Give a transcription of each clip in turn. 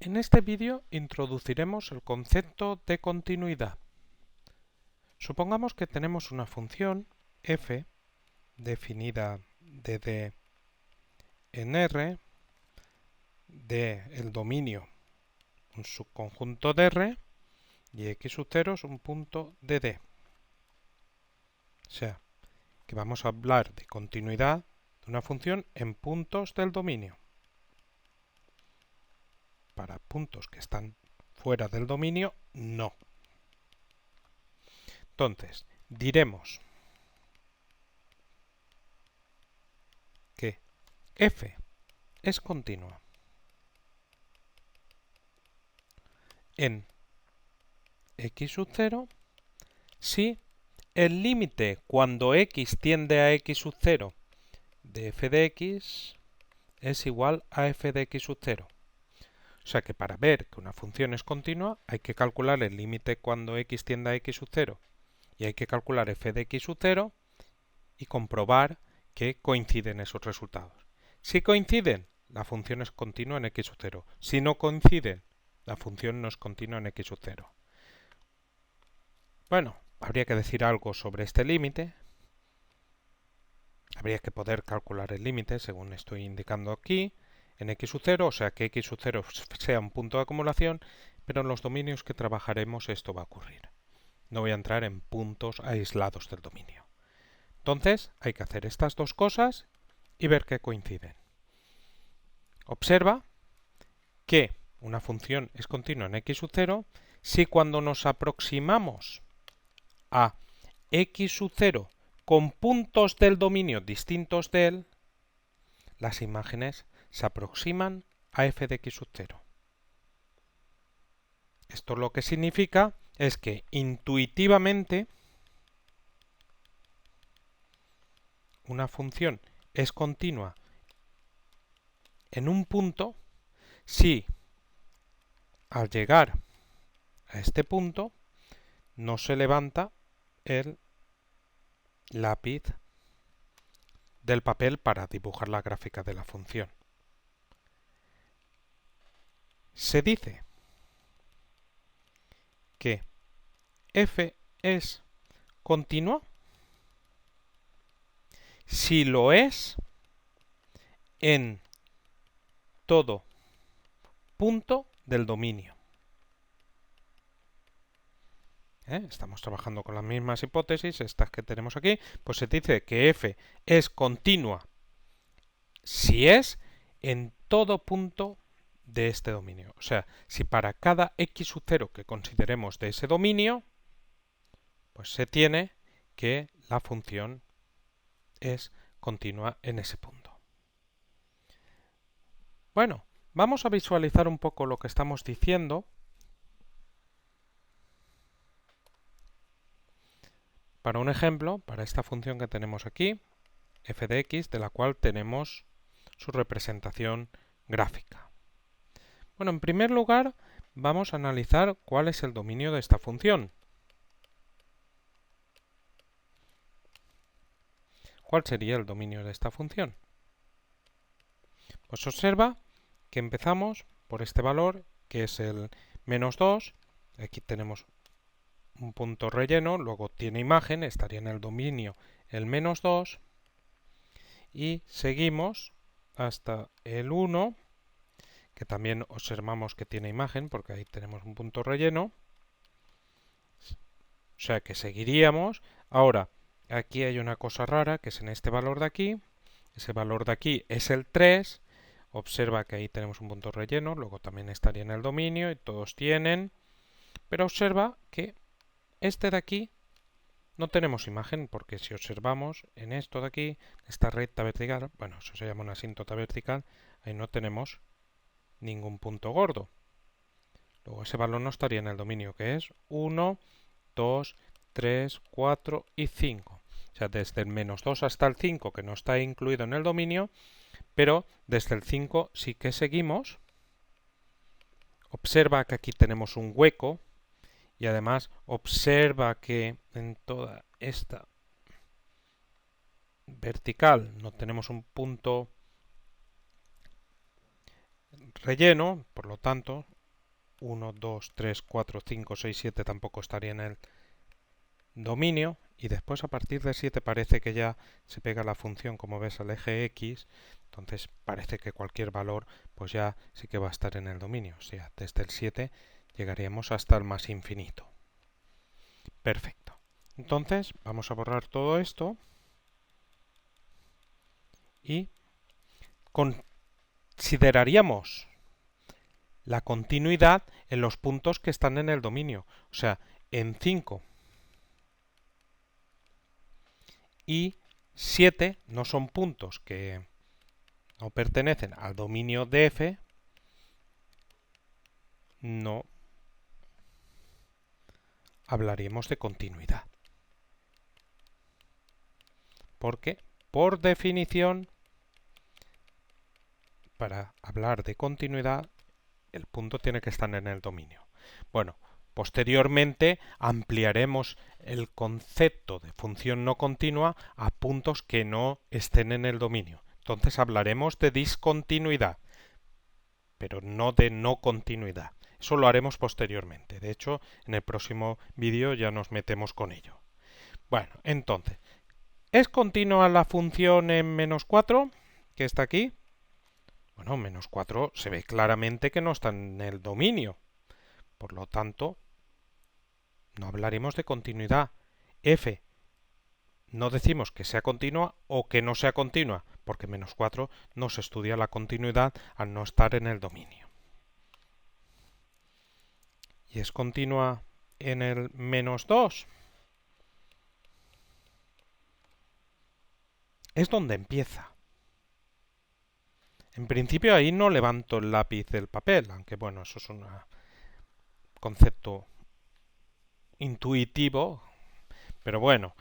En este vídeo introduciremos el concepto de continuidad. Supongamos que tenemos una función f definida de D en R de el dominio un subconjunto de R y x sub 0 es un punto de D. O sea, que vamos a hablar de continuidad de una función en puntos del dominio. Para puntos que están fuera del dominio, no. Entonces, diremos que f es continua en x sub 0 si el límite cuando x tiende a x sub 0 de f de x es igual a f de x sub 0. O sea que para ver que una función es continua hay que calcular el límite cuando x tiende a x sub 0 y hay que calcular f de x sub 0 y comprobar que coinciden esos resultados. Si coinciden, la función es continua en x sub 0. Si no coinciden, la función no es continua en x sub 0. Bueno, habría que decir algo sobre este límite. Habría que poder calcular el límite, según estoy indicando aquí, en x sub 0, o sea que x sub 0 sea un punto de acumulación, pero en los dominios que trabajaremos esto va a ocurrir. No voy a entrar en puntos aislados del dominio. Entonces, hay que hacer estas dos cosas y ver que coinciden. Observa que una función es continua en x sub 0 si cuando nos aproximamos a x sub 0 con puntos del dominio distintos de él, las imágenes se aproximan a f de x sub 0. Esto lo que significa es que intuitivamente una función es continua en un punto si al llegar a este punto no se levanta el lápiz del papel para dibujar la gráfica de la función. Se dice que f es continua si lo es en todo punto del dominio. Estamos trabajando con las mismas hipótesis, estas que tenemos aquí, pues se dice que f es continua si es en todo punto de este dominio. O sea, si para cada x sub 0 que consideremos de ese dominio, pues se tiene que la función es continua en ese punto. Bueno, vamos a visualizar un poco lo que estamos diciendo para un ejemplo, para esta función que tenemos aquí, f de x, de la cual tenemos su representación gráfica. Bueno, en primer lugar, vamos a analizar cuál es el dominio de esta función. ¿Cuál sería el dominio de esta función? Pues observa que empezamos por este valor, que es el menos 2. Aquí tenemos un punto relleno, luego tiene imagen, estaría en el dominio el menos 2. Y seguimos hasta el 1, que también observamos que tiene imagen, porque ahí tenemos un punto relleno. O sea que seguiríamos. Ahora, aquí hay una cosa rara, que es en este valor de aquí. Ese valor de aquí es el 3. Observa que ahí tenemos un punto relleno, luego también estaría en el dominio y todos tienen. Pero observa que este de aquí no tenemos imagen, porque si observamos en esto de aquí, esta recta vertical, bueno, eso se llama una asíntota vertical, ahí no tenemos ningún punto gordo. Luego ese valor no estaría en el dominio, que es 1, 2, 3, 4 y 5. O sea, desde el menos 2 hasta el 5, que no está incluido en el dominio, pero desde el 5 sí que seguimos. Observa que aquí tenemos un hueco y además observa que en toda esta vertical no tenemos un punto relleno, por lo tanto 1, 2, 3, 4, 5, 6, 7 tampoco estaría en el dominio, y después a partir de 7 parece que ya se pega la función, como ves, al eje X, entonces parece que cualquier valor pues ya sí que va a estar en el dominio, o sea, desde el 7 llegaríamos hasta el más infinito. Perfecto. Entonces vamos a borrar todo esto y consideraríamos la continuidad en los puntos que están en el dominio, o sea, en 5 y 7 no son puntos que no pertenecen al dominio de f, no hablaríamos de continuidad. Porque, por definición, para hablar de continuidad, el punto tiene que estar en el dominio. Bueno, posteriormente ampliaremos el concepto de función no continua a puntos que no estén en el dominio. Entonces hablaremos de discontinuidad, pero no de no continuidad. Eso lo haremos posteriormente. De hecho, en el próximo vídeo ya nos metemos con ello. Bueno, entonces, ¿es continua la función en menos 4, que está aquí? Bueno, menos 4 se ve claramente que no está en el dominio. Por lo tanto, no hablaremos de continuidad. F, no decimos que sea continua o que no sea continua, porque menos 4 no se estudia la continuidad al no estar en el dominio. ¿Y es continua en el menos 2? Es donde empieza. En principio ahí no levanto el lápiz del papel, aunque bueno, eso es un concepto intuitivo, pero bueno,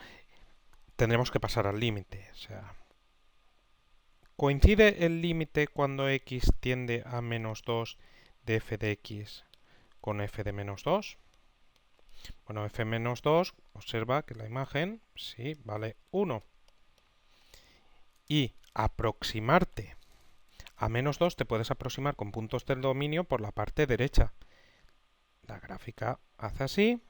tendremos que pasar al límite. O sea, ¿coincide el límite cuando x tiende a menos 2 de f de x con f de menos 2? Bueno, f menos 2, observa que la imagen, sí, vale 1. Y aproximarte a menos 2 te puedes aproximar con puntos del dominio por la parte derecha. La gráfica hace así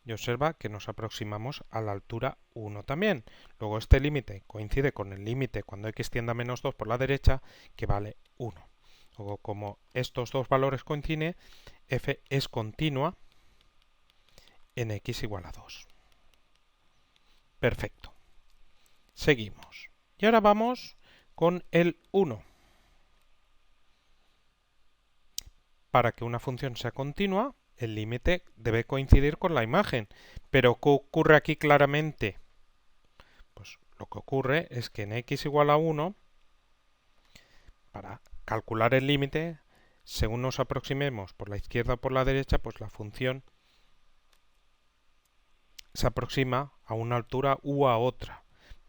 y observa que nos aproximamos a la altura 1 también. Luego este límite coincide con el límite cuando x tiende a menos 2 por la derecha, que vale 1. Luego, como estos dos valores coinciden, f es continua en x igual a 2. Perfecto. Seguimos. Y ahora vamos con el 1. Para que una función sea continua, el límite debe coincidir con la imagen. Pero ¿qué ocurre aquí claramente? Pues lo que ocurre es que en x igual a 1, para calcular el límite, según nos aproximemos por la izquierda o por la derecha, pues la función se aproxima a una altura u a otra.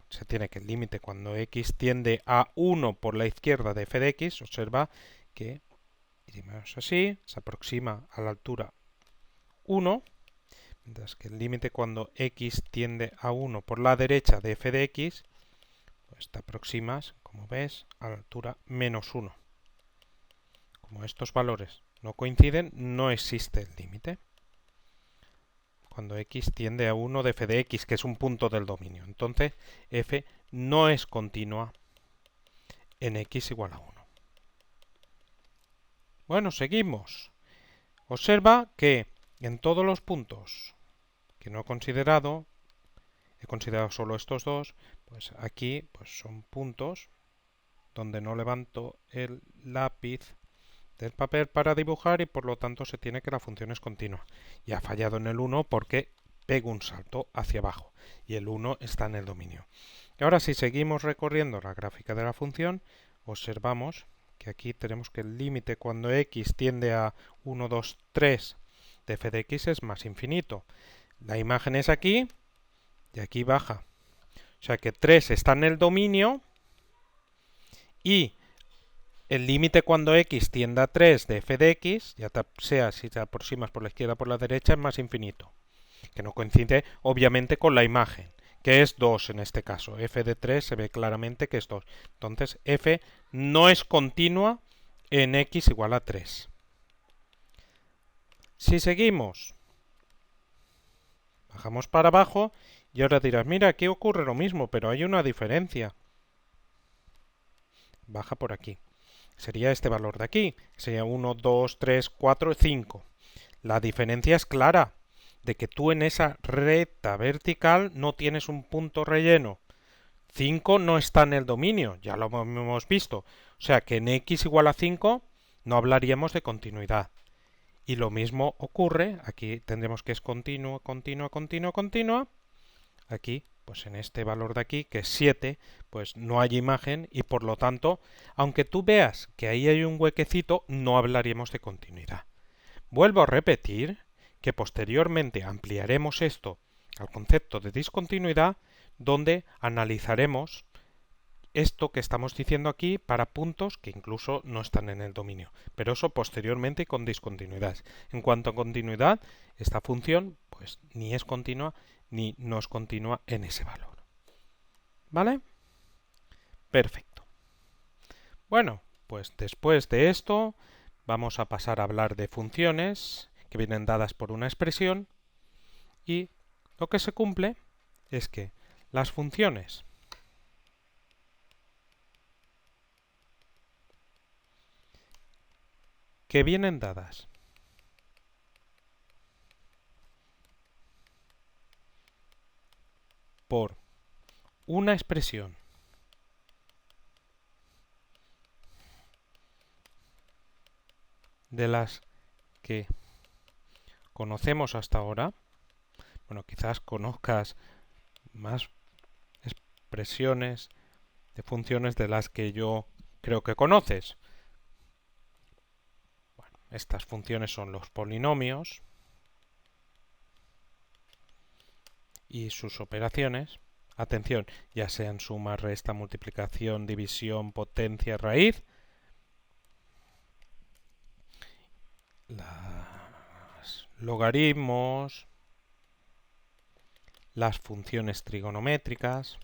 Se tiene que el límite cuando x tiende a 1 por la izquierda de f de x, observa que así, se aproxima a la altura 1, mientras que el límite cuando x tiende a 1 por la derecha de f de x, pues te aproximas, como ves, a la altura menos 1. Como estos valores no coinciden, no existe el límite. Cuando x tiende a 1 de f de x, que es un punto del dominio. Entonces, f no es continua en x igual a 1. Bueno, seguimos. Observa que en todos los puntos que no he considerado solo estos dos, pues aquí pues son puntos donde no levanto el lápiz del papel para dibujar y por lo tanto se tiene que la función es continua. Y ha fallado en el 1 porque pego un salto hacia abajo y el 1 está en el dominio. Y ahora si seguimos recorriendo la gráfica de la función, observamos que aquí tenemos que el límite cuando x tiende a 1, 2, 3 de f de x es más infinito. La imagen es aquí y aquí baja. O sea que 3 está en el dominio y el límite cuando x tiende a 3 de f de x, ya sea si te aproximas por la izquierda o por la derecha, es más infinito. Que no coincide obviamente con la imagen, que es 2 en este caso. f de 3 se ve claramente que es 2. Entonces f no es continua en x igual a 3. Si seguimos, bajamos para abajo y ahora dirás, mira, aquí ocurre lo mismo, pero hay una diferencia. Baja por aquí. Sería este valor de aquí. Sería 1, 2, 3, 4, 5. La diferencia es clara, de que tú en esa recta vertical no tienes un punto relleno. 5 no está en el dominio, ya lo hemos visto. O sea que en x igual a 5 no hablaríamos de continuidad. Y lo mismo ocurre, aquí tendremos que es continua, continua, continua, continua. Aquí, pues en este valor de aquí, que es 7, pues no hay imagen y por lo tanto, aunque tú veas que ahí hay un huequecito, no hablaríamos de continuidad. Vuelvo a repetir que posteriormente ampliaremos esto al concepto de discontinuidad, donde analizaremos esto que estamos diciendo aquí para puntos que incluso no están en el dominio, pero eso posteriormente con discontinuidades. En cuanto a continuidad, esta función pues ni es continua ni no es continua en ese valor. ¿Vale? Perfecto. Bueno, pues después de esto vamos a pasar a hablar de funciones que vienen dadas por una expresión y lo que se cumple es que las funciones que vienen dadas por una expresión de las que conocemos hasta ahora, bueno, quizás conozcas más expresiones de funciones de las que yo creo que conoces. Bueno, estas funciones son los polinomios y sus operaciones. Atención, ya sean suma, resta, multiplicación, división, potencia, raíz. Los logaritmos, las funciones trigonométricas,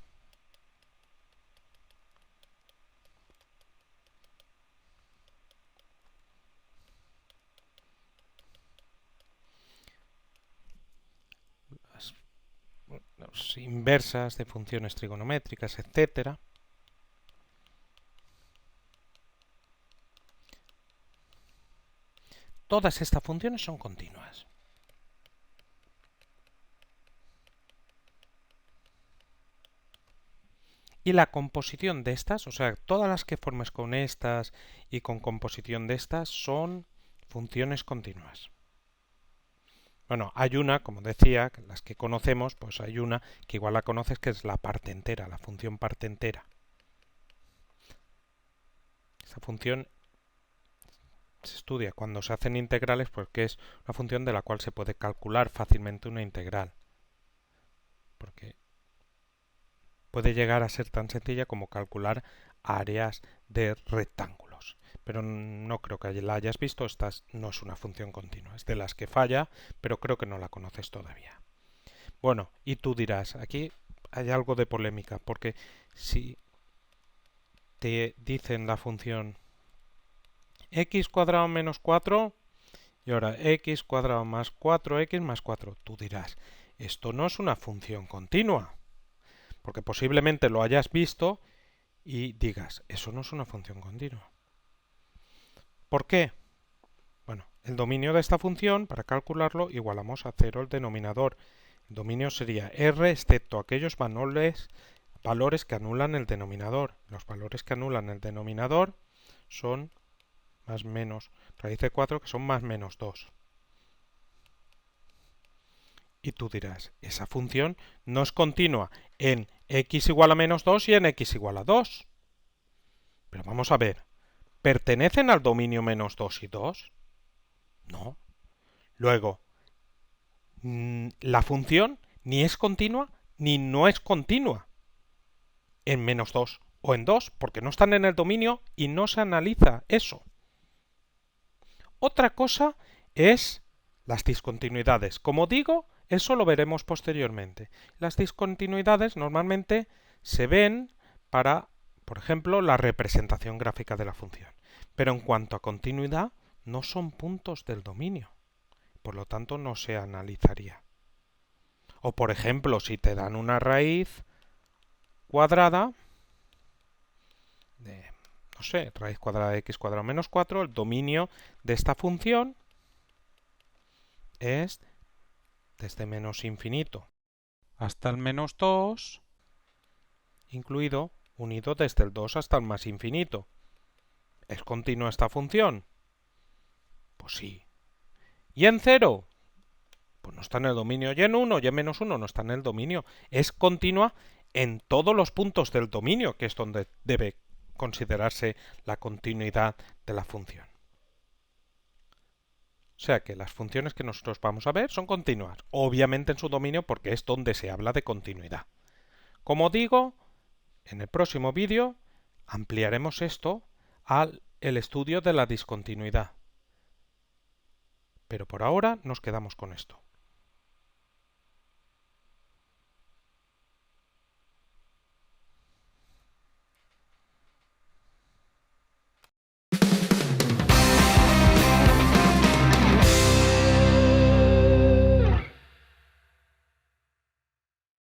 las inversas de funciones trigonométricas, etcétera. Todas estas funciones son continuas. Y la composición de estas, o sea, todas las que formes con estas y con composición de estas son funciones continuas. Bueno, hay una, como decía, las que conocemos, pues hay una que igual la conoces, que es la parte entera, la función parte entera. Esta función se estudia cuando se hacen integrales porque es una función de la cual se puede calcular fácilmente una integral. Porque puede llegar a ser tan sencilla como calcular áreas de rectángulos. Pero no creo que la hayas visto, esta no es una función continua, es de las que falla, pero creo que no la conoces todavía. Bueno, y tú dirás, aquí hay algo de polémica, porque si te dicen la función x cuadrado menos 4 y ahora x cuadrado más 4x más 4, tú dirás, esto no es una función continua, porque posiblemente lo hayas visto y digas, eso no es una función continua. ¿Por qué? Bueno, el dominio de esta función, para calcularlo, igualamos a 0 el denominador. El dominio sería r excepto aquellos valores que anulan el denominador. Los valores que anulan el denominador son más menos raíz de 4, que son más menos 2. Y tú dirás, esa función no es continua en x igual a menos 2 y en x igual a 2. Pero vamos a ver, ¿pertenecen al dominio menos 2 y 2? No. Luego, la función ni es continua ni no es continua en menos 2 o en 2, porque no están en el dominio y no se analiza eso. Otra cosa es las discontinuidades. Como digo, eso lo veremos posteriormente. Las discontinuidades normalmente se ven para, por ejemplo, la representación gráfica de la función. Pero en cuanto a continuidad, no son puntos del dominio. por lo tanto no se analizaría. O por ejemplo, si te dan una raíz cuadrada de, no sé, raíz cuadrada de x cuadrado menos 4, el dominio de esta función es desde menos infinito hasta el menos 2, incluido unido desde el 2 hasta el más infinito. ¿Es continua esta función? Pues sí. ¿Y en 0? Pues no está en el dominio. Y en 1, y en menos 1 no está en el dominio. Es continua en todos los puntos del dominio, que es donde debe considerarse la continuidad de la función. O sea que las funciones que nosotros vamos a ver son continuas, obviamente en su dominio porque es donde se habla de continuidad. Como digo, en el próximo vídeo ampliaremos esto al estudio de la discontinuidad. Pero por ahora nos quedamos con esto.